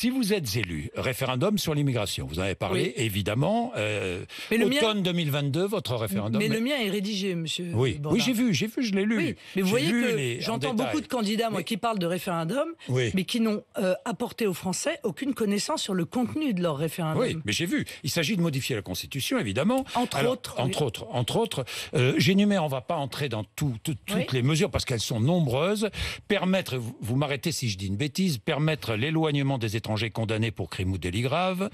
si vous êtes élu, référendum sur l'immigration, vous en avez parlé, évidemment. Automne 2022, votre référendum. Mais le mien est rédigé, monsieur. Oui, Bourdin. j'ai vu, je l'ai lu. Oui, mais vous voyez que j'entends beaucoup de candidats, qui parlent de référendum, mais qui n'ont apporté aux Français aucune connaissance sur le contenu de leur référendum. Oui, mais j'ai vu. Il s'agit de modifier la Constitution, évidemment. Entre autres. J'énumère, on ne va pas entrer dans toutes les mesures parce qu'elles sont nombreuses. Permettre, vous m'arrêtez si je dis une bêtise, permettre l'éloignement des étrangers condamnés pour crimes ou délits graves,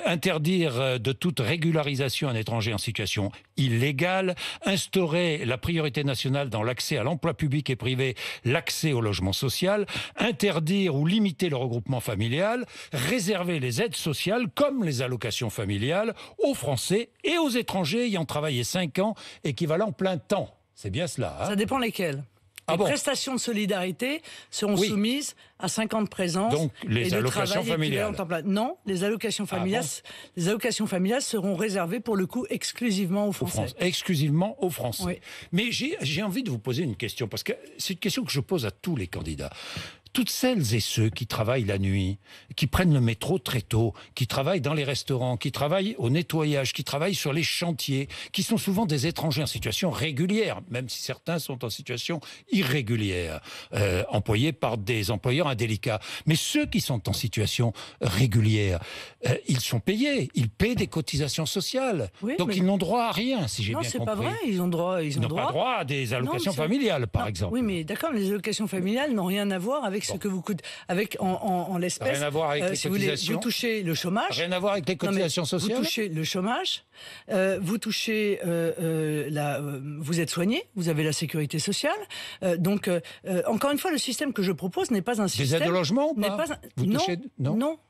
interdire de toute régularisation un étranger en situation illégale, instaurer la priorité nationale dans l'accès à l'emploi public et privé, l'accès au logement social, interdire ou limiter le regroupement familial, réserver les aides sociales comme les allocations familiales aux Français et aux étrangers ayant travaillé 5 ans, équivalent plein temps. C'est bien cela. Hein ? Ça dépend lesquels. Les prestations de solidarité seront soumises à 5 ans de présence. Donc les allocations familiales. Non, les allocations familiales seront réservées pour le coup exclusivement aux Français. Exclusivement aux Français. Oui. Mais j'ai envie de vous poser une question, parce que c'est une question que je pose à tous les candidats. Toutes celles et ceux qui travaillent la nuit, qui prennent le métro très tôt, qui travaillent dans les restaurants, qui travaillent au nettoyage, qui travaillent sur les chantiers, qui sont souvent des étrangers en situation régulière, même si certains sont en situation irrégulière, employés par des employeurs indélicats. Mais ceux qui sont en situation régulière, ils sont payés, ils paient des cotisations sociales. Oui, donc ils n'ont droit à rien, si j'ai bien compris. Non, c'est pas vrai, ils n'ont pas droit à des allocations familiales, par exemple. Oui, mais d'accord, les allocations familiales n'ont rien à voir avec ce que vous coûtez, en l'espèce. Rien à voir avec les cotisations. Vous touchez le chômage. Rien à voir avec les cotisations sociales. Vous touchez le chômage, vous touchez vous êtes soigné, vous avez la sécurité sociale. Donc, encore une fois, le système que je propose n'est pas un système. Des aides au logement ou pas Non,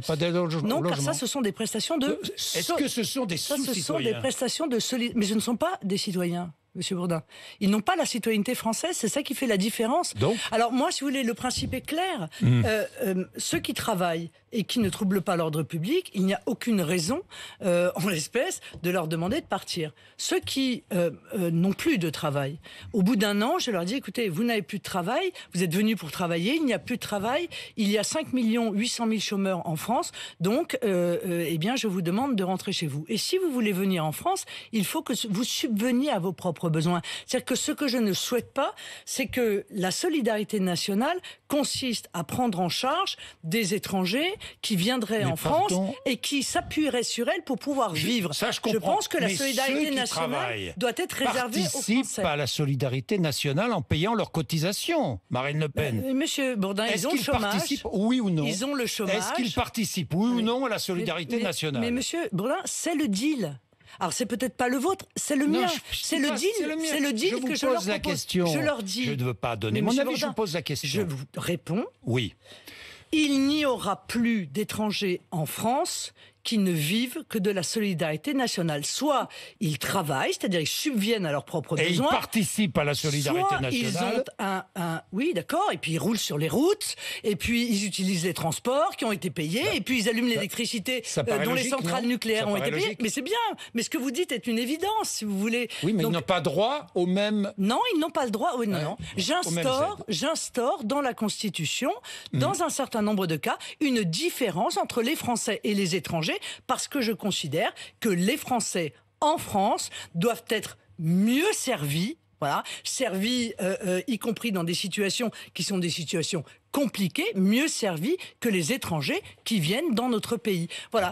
pas d'aide au logement. Non, car ça, ce sont des prestations de. Est-ce que ce sont des sous-citoyens ? Ce sont des prestations de solidarité, mais ce ne sont pas des citoyens. Monsieur Bourdin, ils n'ont pas la citoyenneté française, c'est ça qui fait la différence. Donc alors moi, si vous voulez, le principe est clair. Ceux qui travaillent et qui ne troublent pas l'ordre public, il n'y a aucune raison, en l'espèce, de leur demander de partir. Ceux qui n'ont plus de travail, au bout d'un an, je leur dis, écoutez, vous n'avez plus de travail, vous êtes venus pour travailler, il n'y a plus de travail, il y a 5 800 000 chômeurs en France, donc eh bien, je vous demande de rentrer chez vous. Et si vous voulez venir en France, il faut que vous subveniez à vos propres besoins. C'est-à-dire que ce que je ne souhaite pas, c'est que la solidarité nationale consiste à prendre en charge des étrangers qui viendraient en France et qui s'appuieraient sur elle pour pouvoir vivre. Ça, je pense que la solidarité nationale doit être réservée aux Français. Participent à la solidarité nationale en payant leurs cotisations, Marine Le Pen. Monsieur Bourdin, ils ont le chômage. Participent, oui ou non ? Ils ont le chômage. Est-ce qu'ils participent, oui ou non, à la solidarité nationale ? Mais monsieur Bourdin, c'est le deal. Alors c'est peut-être pas le vôtre, c'est le mien. C'est le deal que je leur propose. Question. Je leur dis. Je ne veux pas donner mon avis, je vous pose la question. Je vous réponds. Oui. Il n'y aura plus d'étrangers en France qui ne vivent que de la solidarité nationale. Soit ils travaillent, c'est-à-dire ils subviennent à leurs propres besoins. Et ils participent à la solidarité nationale. Ils ont oui, d'accord, et puis ils roulent sur les routes, et puis ils utilisent les transports qui ont été payés, et puis ils allument l'électricité dont les centrales nucléaires ont été payées. Mais c'est bien, mais ce que vous dites est une évidence, si vous voulez. Oui, mais ils n'ont pas droit au même... Non, ils n'ont pas le droit, oui, non. J'instaure dans la Constitution, dans un certain nombre de cas, une différence entre les Français et les étrangers, parce que je considère que les Français en France doivent être mieux servis, servis y compris dans des situations qui sont des situations compliquées, mieux servis que les étrangers qui viennent dans notre pays. Voilà,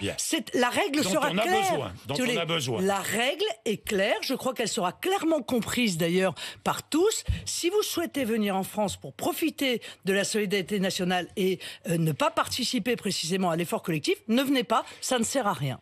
la règle sera claire. Dont on a besoin. La règle est claire, je crois qu'elle sera clairement comprise d'ailleurs par tous. Si vous souhaitez venir en France pour profiter de la solidarité nationale et ne pas participer précisément à l'effort collectif, ne venez pas, ça ne sert à rien.